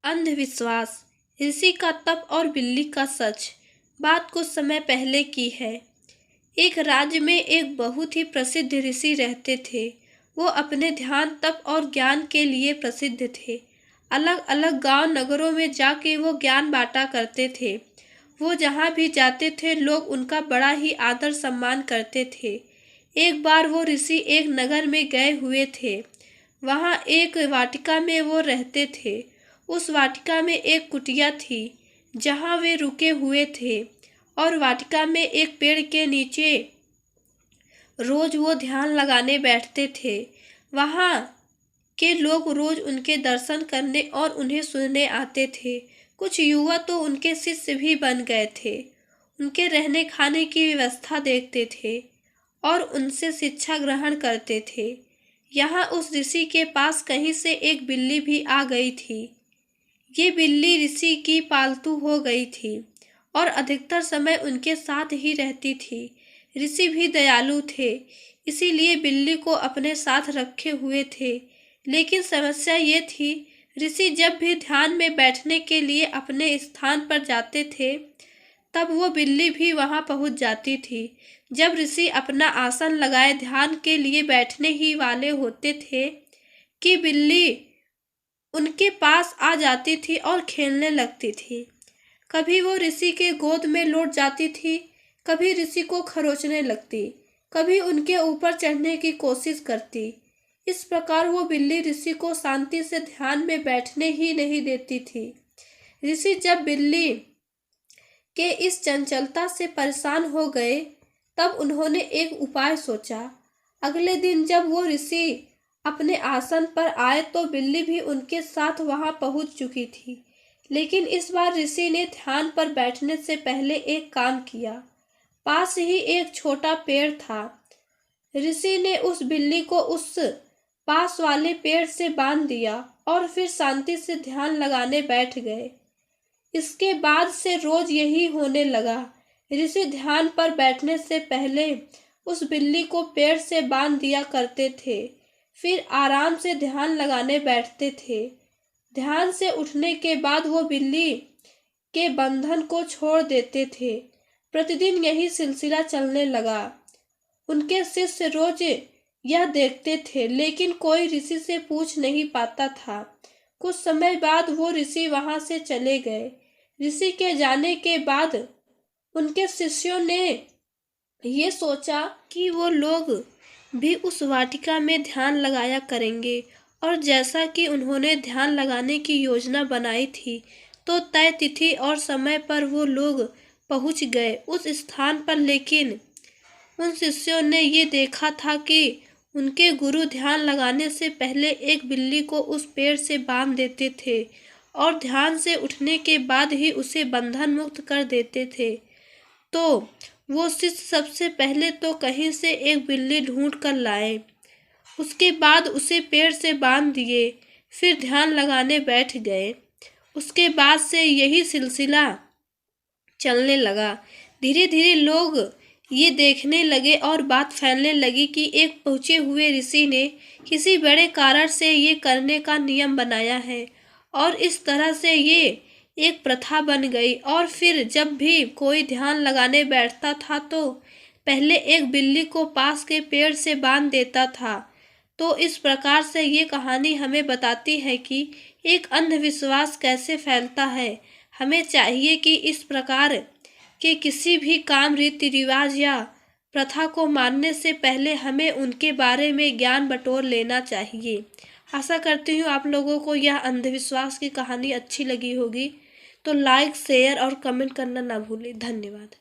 अंधविश्वास, ऋषि का तप और बिल्ली का सच। बात कुछ समय पहले की है। एक राज्य में एक बहुत ही प्रसिद्ध ऋषि रहते थे। वो अपने ध्यान, तप और ज्ञान के लिए प्रसिद्ध थे। अलग अलग गांव नगरों में जाके वो ज्ञान बांटा करते थे। वो जहाँ भी जाते थे लोग उनका बड़ा ही आदर सम्मान करते थे। एक बार वो ऋषि एक नगर में गए हुए थे। वहाँ एक वाटिका में वो रहते थे। उस वाटिका में एक कुटिया थी जहाँ वे रुके हुए थे, और वाटिका में एक पेड़ के नीचे रोज वो ध्यान लगाने बैठते थे। वहाँ के लोग रोज उनके दर्शन करने और उन्हें सुनने आते थे। कुछ युवा तो उनके शिष्य भी बन गए थे। उनके रहने खाने की व्यवस्था देखते थे और उनसे शिक्षा ग्रहण करते थे। यहाँ उस ऋषि के पास कहीं से एक बिल्ली भी आ गई थी। ये बिल्ली ऋषि की पालतू हो गई थी और अधिकतर समय उनके साथ ही रहती थी। ऋषि भी दयालु थे, इसीलिए बिल्ली को अपने साथ रखे हुए थे। लेकिन समस्या ये थी, ऋषि जब भी ध्यान में बैठने के लिए अपने स्थान पर जाते थे, तब वो बिल्ली भी वहां पहुंच जाती थी। जब ऋषि अपना आसन लगाए ध्यान के लिए बैठने ही वाले होते थे कि बिल्ली उनके पास आ जाती थी और खेलने लगती थी। कभी वो ऋषि के गोद में लौट जाती थी, कभी ऋषि को खरोचने लगती, कभी उनके ऊपर चढ़ने की कोशिश करती। इस प्रकार वो बिल्ली ऋषि को शांति से ध्यान में बैठने ही नहीं देती थी। ऋषि जब बिल्ली के इस चंचलता से परेशान हो गए, तब उन्होंने एक उपाय सोचा। अगले दिन जब वो ऋषि अपने आसन पर आए तो बिल्ली भी उनके साथ वहां पहुंच चुकी थी। लेकिन इस बार ऋषि ने ध्यान पर बैठने से पहले एक काम किया। पास ही एक छोटा पेड़ था। ऋषि ने उस बिल्ली को उस पास वाले पेड़ से बांध दिया और फिर शांति से ध्यान लगाने बैठ गए। इसके बाद से रोज यही होने लगा। ऋषि ध्यान पर बैठने से पहले उस बिल्ली को पेड़ से बांध दिया करते थे, फिर आराम से ध्यान लगाने बैठते थे। ध्यान से उठने के बाद वो बिल्ली के बंधन को छोड़ देते थे। प्रतिदिन यही सिलसिला चलने लगा। उनके शिष्य रोज यह देखते थे, लेकिन कोई ऋषि से पूछ नहीं पाता था। कुछ समय बाद वो ऋषि वहां से चले गए। ऋषि के जाने के बाद उनके शिष्यों ने ये सोचा कि वो लोग भी उस वाटिका में ध्यान लगाया करेंगे, और जैसा कि उन्होंने ध्यान लगाने की योजना बनाई थी, तो तय तिथि और समय पर वो लोग पहुंच गए उस स्थान पर। लेकिन उन शिष्यों ने ये देखा था कि उनके गुरु ध्यान लगाने से पहले एक बिल्ली को उस पेड़ से बांध देते थे और ध्यान से उठने के बाद ही उसे बंधन मुक्त कर देते थे। तो वो शिष्य सबसे पहले तो कहीं से एक बिल्ली ढूंढ कर लाए। उसके बाद उसे पेड़ से बांध दिए, फिर ध्यान लगाने बैठ गए। उसके बाद से यही सिलसिला चलने लगा। धीरे धीरे लोग ये देखने लगे और बात फैलने लगी कि एक पहुंचे हुए ऋषि ने किसी बड़े कारण से ये करने का नियम बनाया है, और इस तरह से ये एक प्रथा बन गई। और फिर जब भी कोई ध्यान लगाने बैठता था तो पहले एक बिल्ली को पास के पेड़ से बांध देता था। तो इस प्रकार से ये कहानी हमें बताती है कि एक अंधविश्वास कैसे फैलता है। हमें चाहिए कि इस प्रकार के किसी भी काम, रीति रिवाज या प्रथा को मानने से पहले हमें उनके बारे में ज्ञान बटोर लेना चाहिए। आशा करती हूँ आप लोगों को यह अंधविश्वास की कहानी अच्छी लगी होगी। तो लाइक, शेयर और कमेंट करना ना भूलें। धन्यवाद।